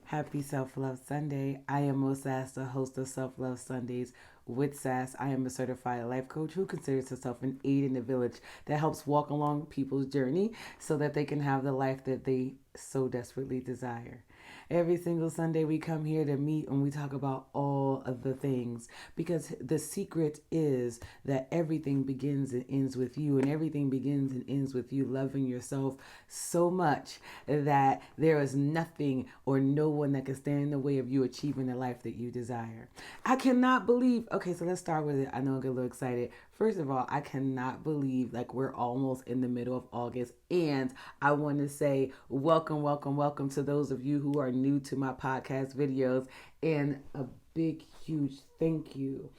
Happy Self Love Sunday. I am Moe Sass, the host of Self Love Sundays with Sass. I am a certified life coach who considers herself an aid in the village that helps walk along people's journey so that they can have the life that they so desperately desire. Every single Sunday, we come here to meet and we talk about all of the things because the secret is that everything begins and ends with you, and everything begins and ends with you loving yourself so much that there is nothing or no one that can stand in the way of you achieving the life that you desire. I cannot believe, okay, so let's start with it. I know I get a little excited. First of all, I cannot believe like we're almost in the middle of August. And I want to say welcome, welcome, welcome to those of you who are new to my podcast videos. And a big, huge thank you.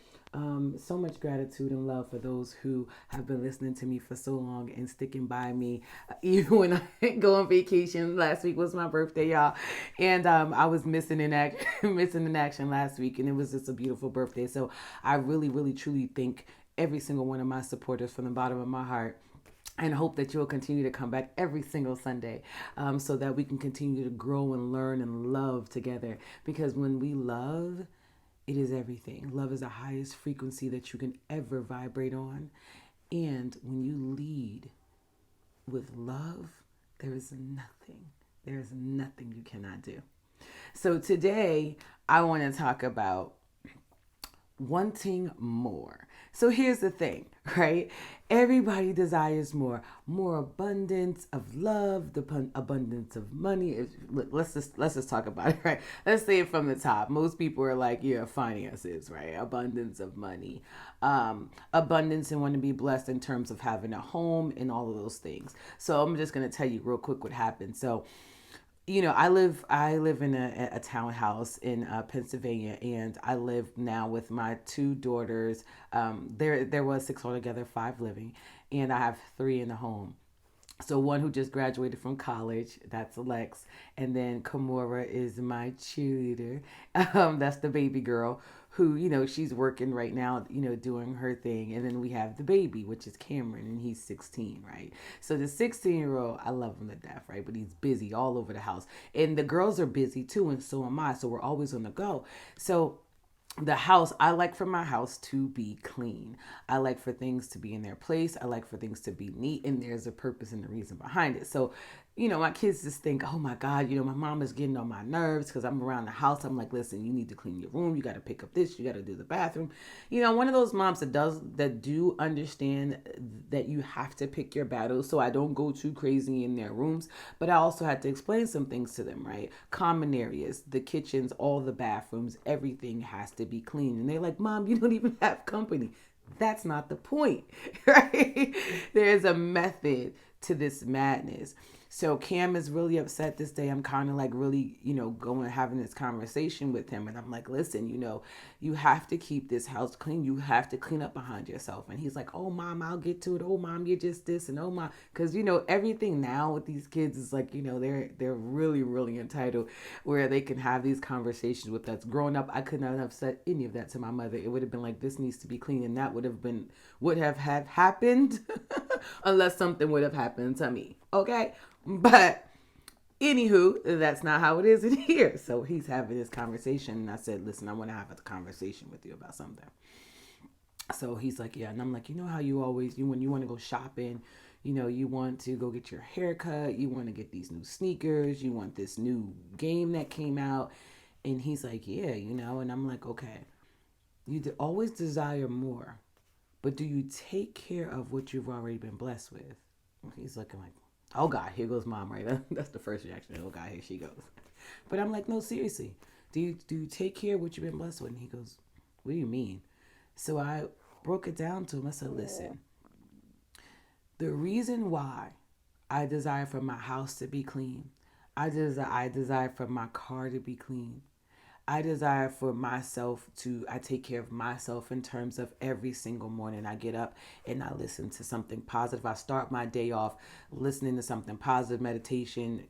So much gratitude and love for those who have been listening to me for so long and sticking by me, even when I go on vacation. Last week was my birthday, y'all, and I was missing in missing in action last week, and it was just a beautiful birthday. So I really, really, truly thank every single one of my supporters from the bottom of my heart, and hope that you'll continue to come back every single Sunday, so that we can continue to grow and learn and love together. Because when we love, it is everything. Love is the highest frequency that you can ever vibrate on. And when you lead with love, there is nothing you cannot do. So today, I want to talk about wanting more. So here's the thing, right? Everybody desires more abundance of love, the abundance of money. Look, let's just talk about it, right? Let's say it from the top. Most people are like, yeah, finances, right? Abundance of money, abundance and want to be blessed in terms of having a home and all of those things. So I'm just gonna tell you real quick what happened. So I live in a townhouse in Pennsylvania, and I live now with my two daughters. There was six altogether, five living, and I have three in the home. So one who just graduated from college, that's Lex, and then Kamora is my cheerleader. That's the baby girl who, she's working right now, doing her thing. And then we have the baby, which is Cameron, and he's 16, right? So the 16-year-old, I love him to death, right? But he's busy all over the house. And the girls are busy too, and so am I. So we're always on the go. So the house, I like for my house to be clean. I like for things to be in their place. I like for things to be neat, and there's a purpose and a reason behind it. So my kids just think, oh my God, my mom is getting on my nerves because I'm around the house. I'm like, listen, you need to clean your room. You got to pick up this. You got to do the bathroom. One of those moms that do understand that you have to pick your battles. So I don't go too crazy in their rooms, but I also had to explain some things to them, right? Common areas, the kitchens, all the bathrooms, everything has to be clean. And they're like, Mom, you don't even have company. That's not the point, right? There's a method to this madness. So Cam is really upset this day. I'm kind of like really, going having this conversation with him. And I'm like, listen, you have to keep this house clean. You have to clean up behind yourself. And he's like, oh, Mom, I'll get to it. Oh, Mom, you're just this. And oh, Mom. Because, everything now with these kids is like, they're really, really entitled where they can have these conversations with us. Growing up, I could not have said any of that to my mother. It would have been like, this needs to be clean. And that would have had happened unless something would have happened to me. Okay. But anywho, that's not how it is in here. So he's having this conversation, and I said, listen, I want to have a conversation with you about something. So he's like, yeah. And I'm like, how you always, when you want to go shopping, you want to go get your hair cut, you want to get these new sneakers, you want this new game that came out. And he's like, yeah, and I'm like, okay, always desire more, but do you take care of what you've already been blessed with? He's looking like, oh God, here goes Mom, right? That's the first reaction. Oh God, here she goes. But I'm like, no, seriously. Do you take care of what you've been blessed with? And he goes, what do you mean? So I broke it down to him. I said, listen, the reason why I desire for my house to be clean, I desire for my car to be clean, I desire for myself I take care of myself in terms of every single morning I get up and I listen to something positive. I start my day off listening to something positive, meditation,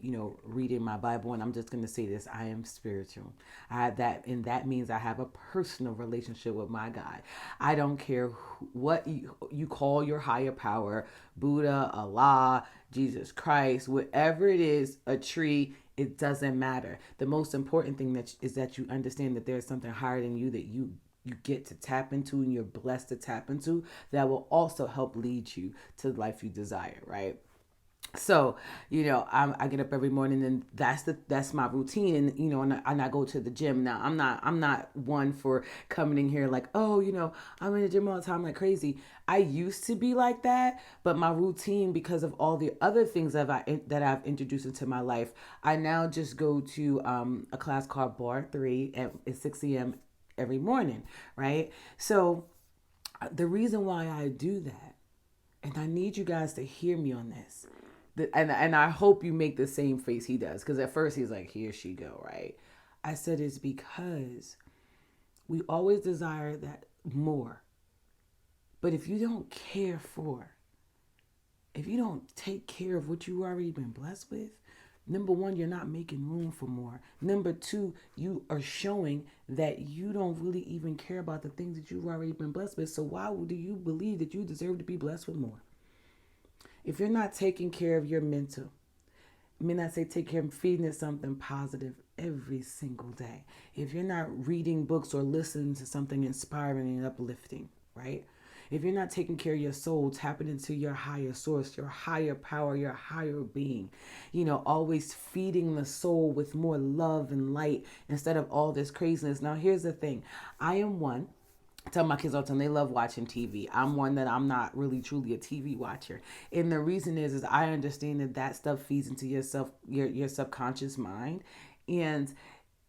reading my Bible. And I'm just going to say this, I am spiritual. I have that, and that means I have a personal relationship with my God. I don't care what you call your higher power, Buddha, Allah, Jesus Christ, whatever it is, a tree. It doesn't matter. The most important thing is that you understand that there's something higher than you that you get to tap into and you're blessed to tap into that will also help lead you to the life you desire, right? So, I get up every morning and that's my routine. And, and I go to the gym. Now, I'm not one for coming in here like, oh, I'm in the gym all the time like crazy. I used to be like that, but my routine, because of all the other things that I've introduced into my life, I now just go to a class called Bar 3 at 6 a.m. every morning, right? So the reason why I do that, and I need you guys to hear me on this, and I hope you make the same face he does, because at first he's like, here she go, right? I said it's because we always desire that more. But if you don't take care of what you already been blessed with, number one, you're not making room for more. Number two, you are showing that you don't really even care about the things that you've already been blessed with. So why do you believe that you deserve to be blessed with more? If you're not taking care of your mental, I mean, I say take care of feeding it something positive every single day. If you're not reading books or listening to something inspiring and uplifting, right? If you're not taking care of your soul, tapping into your higher source, your higher power, your higher being, always feeding the soul with more love and light instead of all this craziness. Now, here's the thing. I am one. I tell my kids all the time they love watching TV. I'm one that I'm not really truly a TV watcher, and the reason is I understand that stuff feeds into your subconscious mind, and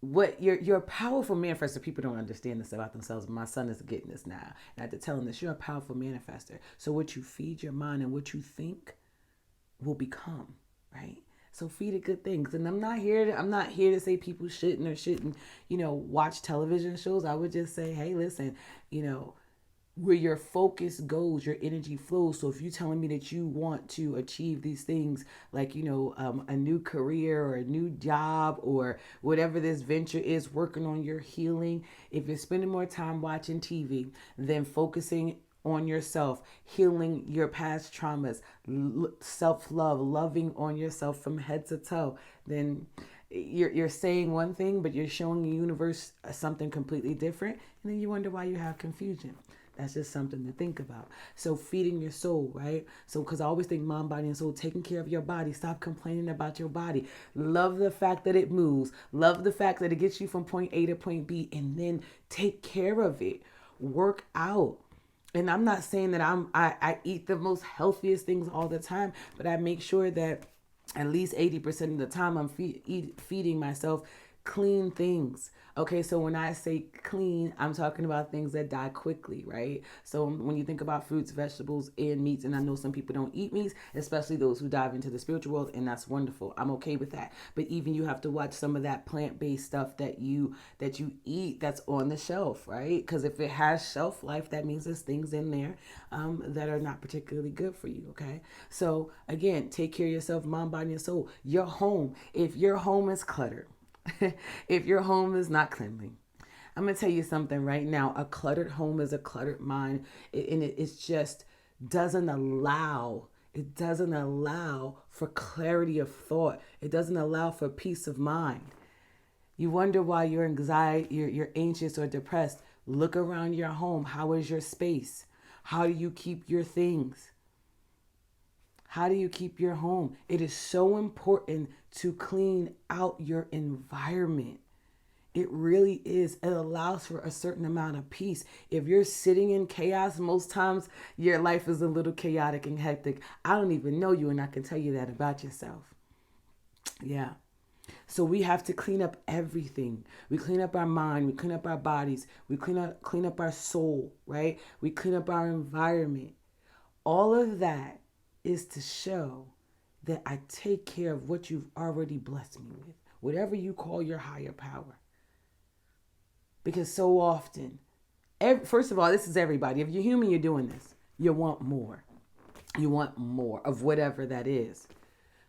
what you're a powerful manifester. People don't understand this about themselves. My son is getting this now, and I have to tell him this. You're a powerful manifester. So what you feed your mind and what you think will become, right? So feed it good things. And I'm not here to say people shouldn't, watch television shows. I would just say, hey, listen, where your focus goes, your energy flows. So if you're telling me that you want to achieve these things, like, a new career or a new job or whatever this venture is, working on your healing, if you're spending more time watching TV than focusing on yourself, healing your past traumas, self-love, loving on yourself from head to toe, then you're saying one thing, but you're showing the universe something completely different. And then you wonder why you have confusion. That's just something to think about. So feeding your soul, right? So because I always think mind, body, and soul, taking care of your body. Stop complaining about your body. Love the fact that it moves. Love the fact that it gets you from point A to point B, and then take care of it. Work out. And I'm not saying that I eat the most healthiest things all the time, but I make sure that at least 80% of the time I'm feeding myself clean things. Okay, so when I say clean, I'm talking about things that die quickly, right? So when you think about fruits, vegetables, and meats, and I know some people don't eat meats, especially those who dive into the spiritual world, and that's wonderful. I'm okay with that. But even you have to watch some of that plant-based stuff that you eat that's on the shelf, right? Because if it has shelf life, that means there's things in there that are not particularly good for you, okay? So again, take care of yourself, mind, body, and soul. Your home, if your home is cluttered, if your home is not cleanly, I'm going to tell you something right now. A cluttered home is a cluttered mind. And it's just it doesn't allow for clarity of thought. It doesn't allow for peace of mind. You wonder why you're you're anxious or depressed. Look around your home. How is your space? How do you keep your things? How do you keep your home? It is so important to clean out your environment. It really is. It allows for a certain amount of peace. If you're sitting in chaos, most times your life is a little chaotic and hectic. I don't even know you, and I can tell you that about yourself. Yeah. So we have to clean up everything. We clean up our mind. We clean up our bodies. We clean up our soul, right? We clean up our environment. All of that is to show that I take care of what you've already blessed me with, whatever you call your higher power. Because so often, first of all, this is everybody. If you're human, you're doing this. You want more. You want more of whatever that is.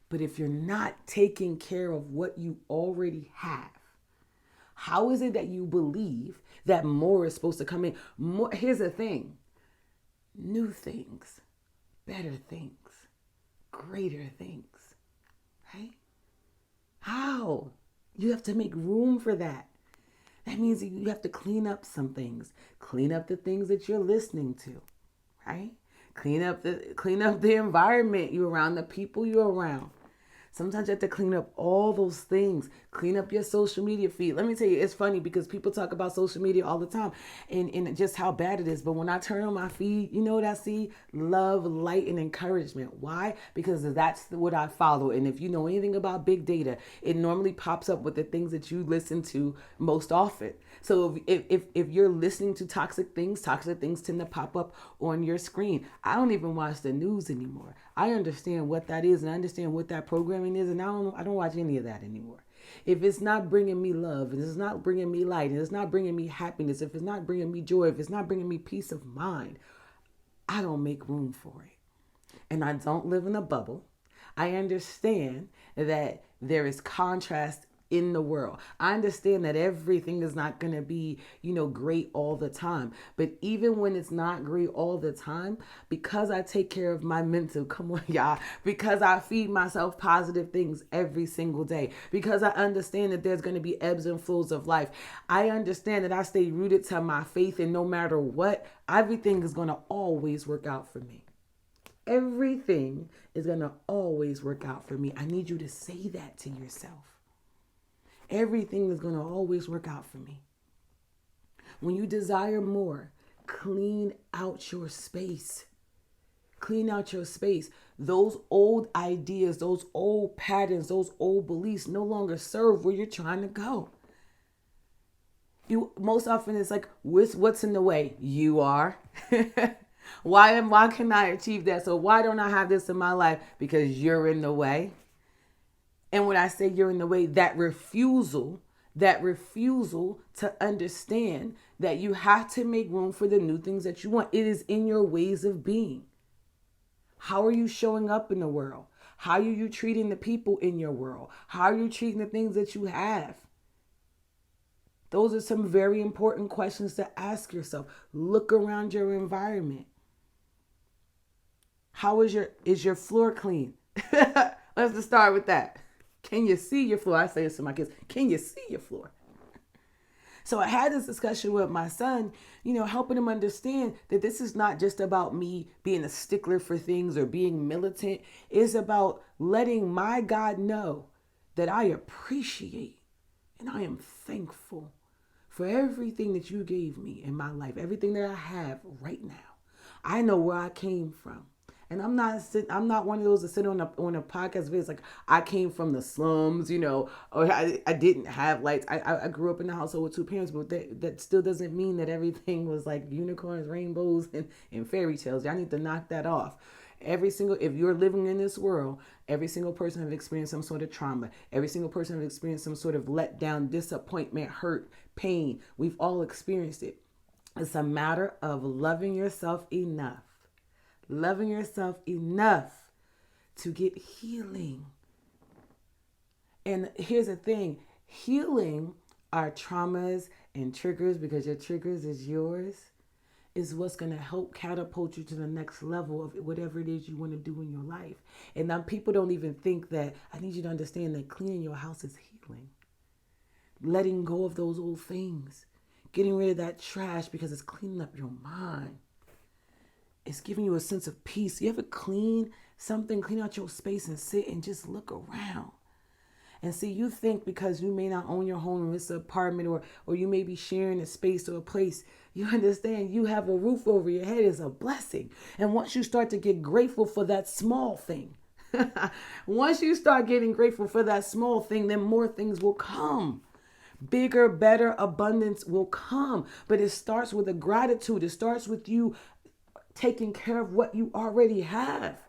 But if you're not taking care of what you already have, how is it that you believe that more is supposed to come in? More, here's the thing. New things, better things, greater things, right? How? You have to make room for that. That means you have to clean up some things. Clean up the things that you're listening to, right? Clean up the environment you're around, the people you're around. Sometimes you have to clean up all those things. Clean up your social media feed. Let me tell you, it's funny because people talk about social media all the time and just how bad it is. But when I turn on my feed, you know what I see? Love, light, and encouragement. Why? Because that's what I follow. And if you know anything about big data, it normally pops up with the things that you listen to most often. So if you're listening to toxic things tend to pop up on your screen. I don't even watch the news anymore. I understand what that is and I understand what that programming is, and I don't watch any of that anymore. If it's not bringing me love, and it's not bringing me light, and it's not bringing me happiness, if it's not bringing me joy, if it's not bringing me peace of mind, I don't make room for it. And I don't live in a bubble. I understand that there is contrast in the world. I understand that everything is not going to be, great all the time. But even when it's not great all the time, because I take care of my mental, come on, y'all, because I feed myself positive things every single day, because I understand that there's going to be ebbs and flows of life. I understand that I stay rooted to my faith, and no matter what, everything is going to always work out for me. Everything is going to always work out for me. I need you to say that to yourself. Everything is going to always work out for me. When you desire more, clean out your space. Clean out your space. Those old ideas, those old patterns, those old beliefs no longer serve where you're trying to go. You most often it's like, what's in the way? You are. Why can I achieve that? So why don't I have this in my life? Because you're in the way. And when I say you're in the way, that refusal to understand that you have to make room for the new things that you want. It is in your ways of being. How are you showing up in the world? How are you treating the people in your world? How are you treating the things that you have? Those are some very important questions to ask yourself. Look around your environment. How is your floor clean? Let's just start with that. Can you see your floor? I say this to my kids. Can you see your floor? So I had this discussion with my son, helping him understand that this is not just about me being a stickler for things or being militant. It's about letting my God know that I appreciate and I am thankful for everything that you gave me in my life, everything that I have right now. I know where I came from. And I'm not one of those that sit on a podcast video. It's like I came from the slums, or I didn't have lights. I grew up in a household with two parents, but that still doesn't mean that everything was like unicorns, rainbows, and fairy tales. Y'all need to knock that off. If you're living in this world, every single person has experienced some sort of trauma. Every single person has experienced some sort of letdown, disappointment, hurt, pain. We've all experienced it. It's a matter of loving yourself enough. Loving yourself enough to get healing. And here's the thing. Healing our traumas and triggers, because your triggers is yours, is what's going to help catapult you to the next level of whatever it is you want to do in your life. And now people don't even think that. I need you to understand that cleaning your house is healing. Letting go of those old things. Getting rid of that trash because it's cleaning up your mind. It's giving you a sense of peace. You ever clean out your space and sit and just look around? And see, you think because you may not own your home or it's an apartment or you may be sharing a space or a place, you understand you have a roof over your head is a blessing. And once you start to get grateful for that small thing, once you start getting grateful for that small thing, then more things will come. Bigger, better abundance will come. But it starts with a gratitude. It starts with you taking care of what you already have.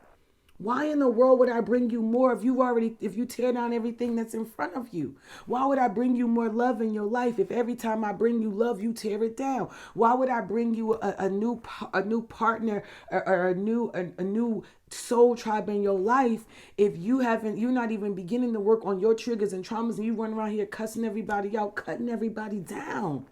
Why in the world would I bring you more if you tear down everything that's in front of you? Why would I bring you more love in your life if every time I bring you love, you tear it down? Why would I bring you a new partner or a new soul tribe in your life if you're not even beginning to work on your triggers and traumas and you run around here cussing everybody out, cutting everybody down?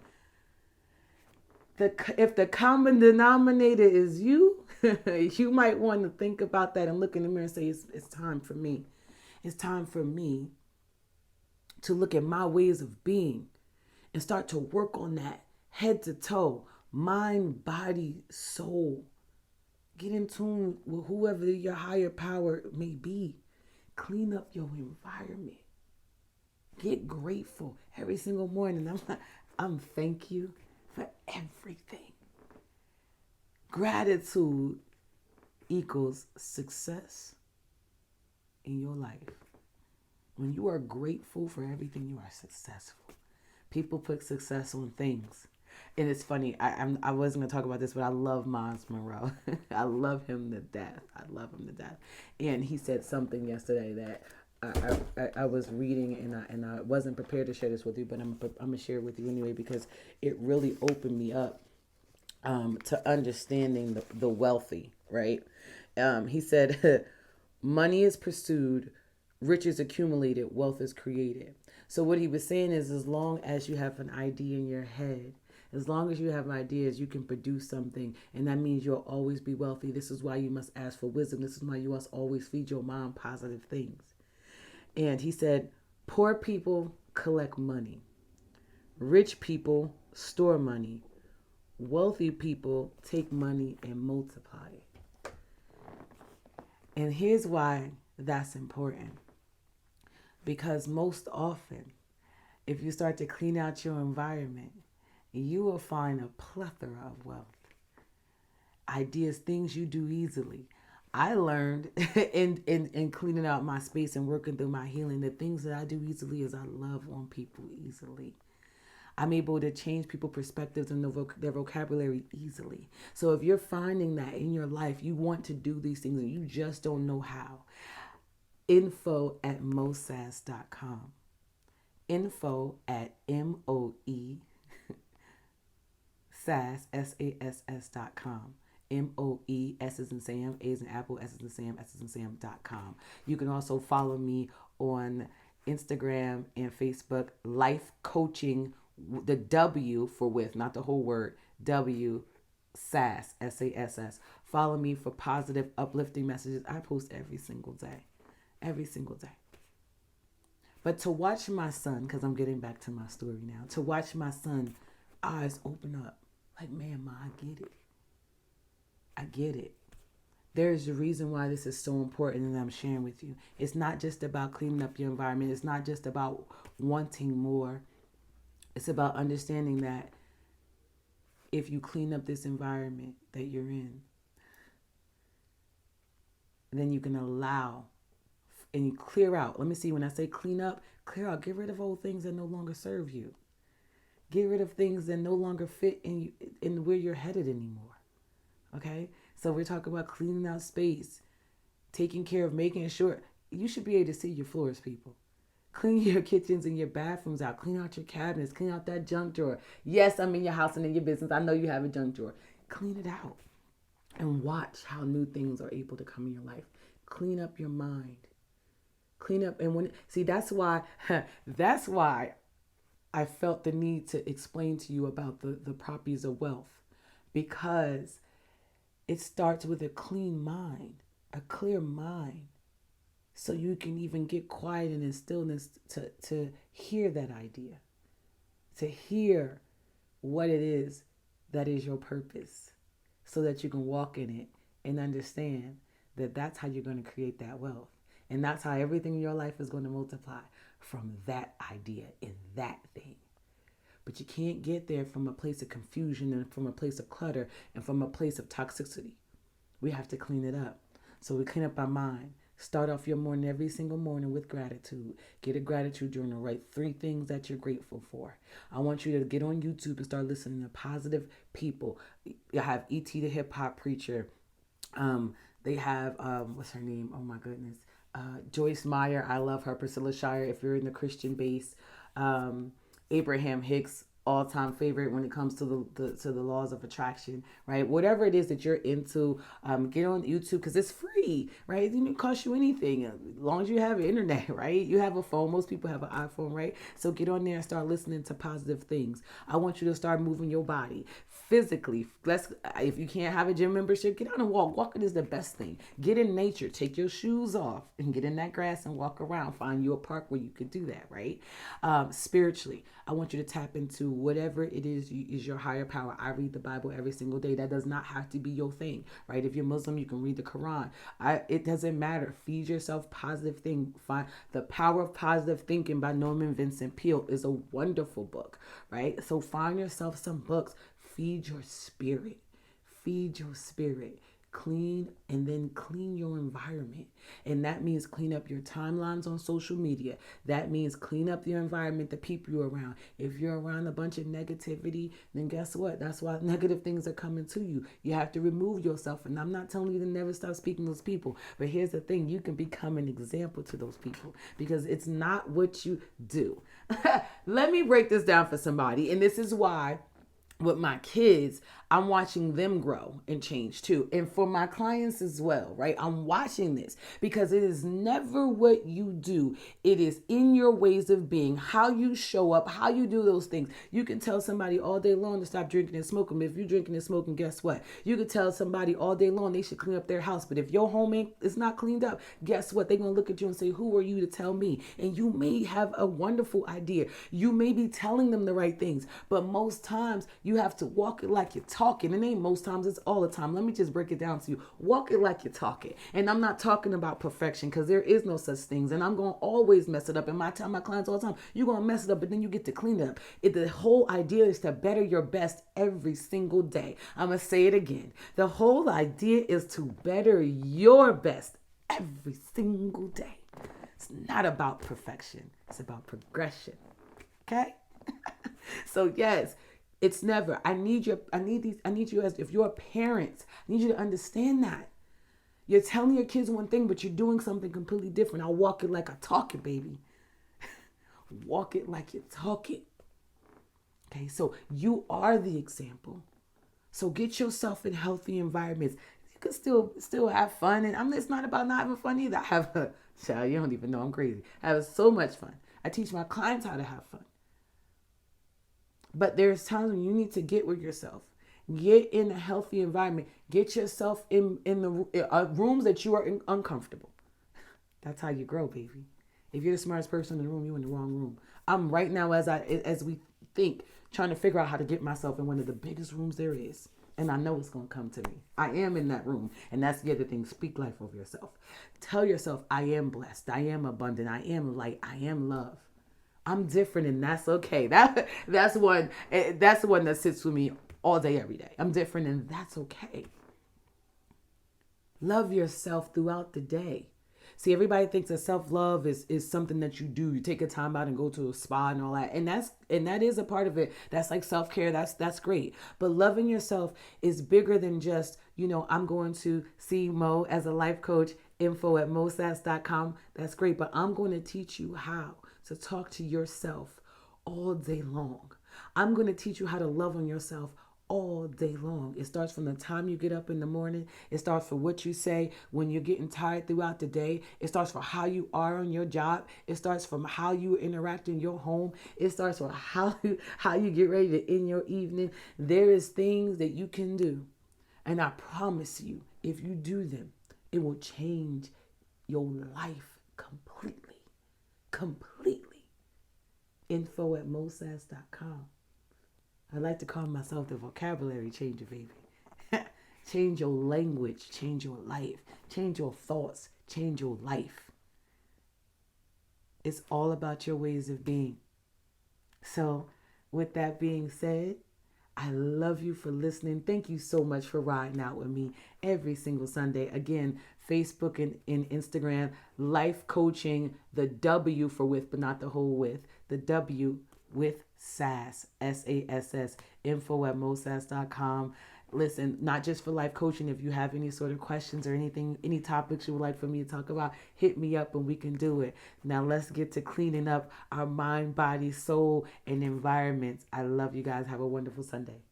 If the common denominator is you, you might want to think about that and look in the mirror and say, it's time for me. It's time for me to look at my ways of being and start to work on that head to toe, mind, body, soul. Get in tune with whoever your higher power may be. Clean up your environment. Get grateful every single morning. I'm thank you for everything. Gratitude equals success in your life. When you are grateful for everything, you are successful. People put success on things. And it's funny, I wasn't going to talk about this, but I love Miles Monroe. I love him to death. I love him to death. And he said something yesterday that I was reading, and I wasn't prepared to share this with you, but I'm going to share it with you anyway because it really opened me up to understanding the wealthy, right? He said, money is pursued, riches accumulated, wealth is created. So what he was saying is, as long as you have an idea in your head, as long as you have ideas, you can produce something, and that means you'll always be wealthy. This is why you must ask for wisdom. This is why you must always feed your mind positive things. And he said, poor people collect money. Rich people store money. Wealthy people take money and multiply it. And here's why that's important. Because most often, if you start to clean out your environment, you will find a plethora of wealth. Ideas, things you do easily. I learned in cleaning out my space and working through my healing, the things that I do easily is I love on people easily. I'm able to change people's perspectives and their vocabulary easily. So if you're finding that in your life, you want to do these things and you just don't know how, info@moesass.com. info@MOE Sass, SASS.com. MOE, S is in Sam, A is in Apple, S is in Sam, S is in Sam.com. You can also follow me on Instagram and Facebook, Life Coaching, the W for with, not the whole word, W, Sass, SASS. Follow me for positive, uplifting messages. I post every single day. Every single day. But to watch my son, because I'm getting back to my story now, to watch my son eyes open up. Like, man, Ma, I get it. I get it. There's a reason why this is so important and I'm sharing with you. It's not just about cleaning up your environment. It's not just about wanting more. It's about understanding that if you clean up this environment that you're in, then you can allow and you clear out. Let me see, when I say clean up, clear out. Get rid of old things that no longer serve you. Get rid of things that no longer fit in where you're headed anymore. Okay? So we're talking about cleaning out space, taking care of making sure. You should be able to see your floors, people. Clean your kitchens and your bathrooms out. Clean out your cabinets. Clean out that junk drawer. Yes, I'm in your house and in your business. I know you have a junk drawer. Clean it out and watch how new things are able to come in your life. Clean up your mind. Clean up. And that's why I felt the need to explain to you about the properties of wealth, because it starts with a clean mind, a clear mind, so you can even get quiet and in stillness to hear that idea, to hear what it is that is your purpose, so that you can walk in it and understand that that's how you're going to create that wealth. And that's how everything in your life is going to multiply, from that idea and that thing. But you can't get there from a place of confusion and from a place of clutter and from a place of toxicity. We have to clean it up. So we clean up our mind. Start off your morning every single morning with gratitude. Get a gratitude journal. Write 3 things that you're grateful for. I want you to get on YouTube and start listening to positive people. I have E.T. the hip hop preacher. They have, what's her name? Oh my goodness. Joyce Meyer. I love her. Priscilla Shire, if you're in the Christian base. Abraham Hicks. all-time favorite when it comes to the laws of attraction, right? Whatever it is that you're into, get on YouTube because it's free, right? It didn't cost you anything as long as you have internet, right? You have a phone. Most people have an iPhone, right? So get on there and start listening to positive things. I want you to start moving your body physically. If you can't have a gym membership, get out and walk. Walking is the best thing. Get in nature. Take your shoes off and get in that grass and walk around. Find you a park where you could do that, right? Spiritually, I want you to tap into whatever it is your higher power. I read the Bible every single day. That does not have to be your thing, right? If you're Muslim, you can read the Quran. It doesn't matter. Feed yourself positive thing. Find The Power of Positive Thinking by Norman Vincent Peale is a wonderful book, right? So find yourself some books. Feed your spirit. Feed your spirit. Clean and then clean your environment. And that means clean up your timelines on social media. That means clean up your environment, the people you're around. If you're around a bunch of negativity, then guess what? That's why negative things are coming to you. You have to remove yourself. And I'm not telling you to never stop speaking to those people. But here's the thing. You can become an example to those people because it's not what you do. Let me break this down for somebody. And this is why with my kids, I'm watching them grow and change too. And for my clients as well, right? I'm watching this because it is never what you do. It is in your ways of being, how you show up, how you do those things. You can tell somebody all day long to stop drinking and smoking. But if you're drinking and smoking, guess what? You can tell somebody all day long they should clean up their house. But if your home is not cleaned up, guess what? They're going to look at you and say, who are you to tell me? And you may have a wonderful idea. You may be telling them the right things. But most times you have to walk it like you're talking. It ain't most times, it's all the time. Let me just break it down to you. Walk it like you're talking. And I'm not talking about perfection because there is no such things. And I'm going to always mess it up. And I tell my clients all the time, you're going to mess it up, but then you get to clean it up. The whole idea is to better your best every single day. I'm going to say it again. The whole idea is to better your best every single day. It's not about perfection. It's about progression. Okay? So yes, it's never. I need you as if you're a parent, I need you to understand that. You're telling your kids one thing, but you're doing something completely different. I'll walk it like I talk it, baby. Walk it like you talk it. Okay, so you are the example. So get yourself in healthy environments. You can still have fun. And it's not about not having fun either. I have child, you don't even know I'm crazy. I have so much fun. I teach my clients how to have fun. But there's times when you need to get with yourself. Get in a healthy environment. Get yourself in the rooms that you are uncomfortable. That's how you grow, baby. If you're the smartest person in the room, you're in the wrong room. I'm right now, as we think, trying to figure out how to get myself in one of the biggest rooms there is. And I know it's going to come to me. I am in that room. And that's the other thing. Speak life over yourself. Tell yourself, I am blessed. I am abundant. I am light. I am love. I'm different, and that's okay. That's one that sits with me all day, every day. I'm different, and that's okay. Love yourself throughout the day. See, everybody thinks that self-love is something that you do. You take a time out and go to a spa and all that. And that is a part of it. That's like self-care. That's great. But loving yourself is bigger than just, I'm going to see Mo as a life coach, info@mosass.com. That's great. But I'm going to teach you how to talk to yourself all day long. I'm going to teach you how to love on yourself all day long. It starts from the time you get up in the morning. It starts for what you say when you're getting tired throughout the day. It starts for how you are on your job. It starts from how you interact in your home. It starts for how you get ready to end your evening. There is things that you can do. And I promise you, if you do them, it will change your life completely. Completely. info@mosass.com. I like to call myself the vocabulary changer, baby. Change your language, change your life, change your thoughts, change your life. It's all about your ways of being. So, with that being said, I love you for listening. Thank you so much for riding out with me every single Sunday. Again, Facebook and Instagram, life coaching, the W for with, but not the whole with, the W with Sass, Sass, info at mosass.com. Listen, not just for life coaching. If you have any sort of questions or anything, any topics you would like for me to talk about, hit me up and we can do it. Now let's get to cleaning up our mind, body, soul, and environments. I love you guys. Have a wonderful Sunday.